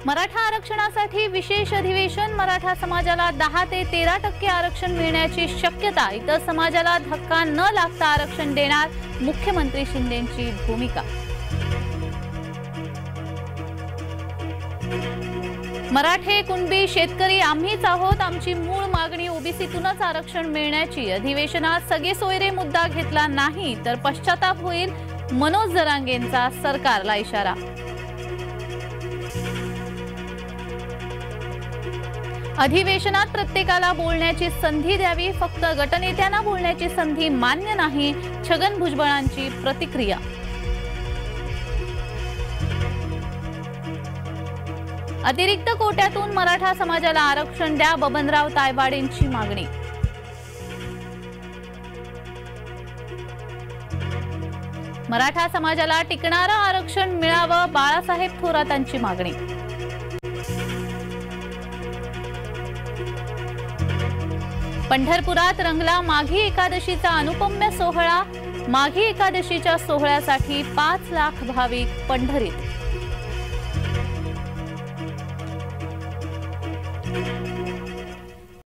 मराठा आरक्षणासाठी विशेष अधिवेशन, मराठा समाजाला 10 ते 13% आरक्षण मिळण्याची शक्यता, इतर समाजाला धक्का न लागता आरक्षण देणार, मुख्यमंत्री शिंदेंची भूमिका। मराठे, कुणबी, शेतकरी आम्हीच आहोत, आमची मूळ मागणी ओबीसीतूनच आरक्षण मिळण्याची। अधिवेशनात सगळे सोयरे मुद्दा घेतला नाही तर पश्चाताप होईल, मनोज जरांगेंचा सरकारला इशारा। अधिवेशनात प्रत्येकाला बोलण्याची संधी द्यावी, फक्त गटनेत्यांना बोलण्याची संधी मान्य नाही, छगन भुजबळांची प्रतिक्रिया। अतिरिक्त कोट्यातून मराठा समाजाला आरक्षण द्या, बबनराव तायवाडेंची मागणी। मराठा समाजाला टिकणारं आरक्षण मिळावं, बाळासाहेब थोरातांची मागणी। पंढरपुरात रंगला माघी एकादशीचा अनुपम्य सोहळा, माघी एकादशीच्या सोहळ्यासाठी 5 लाख भाविक पंढरीत।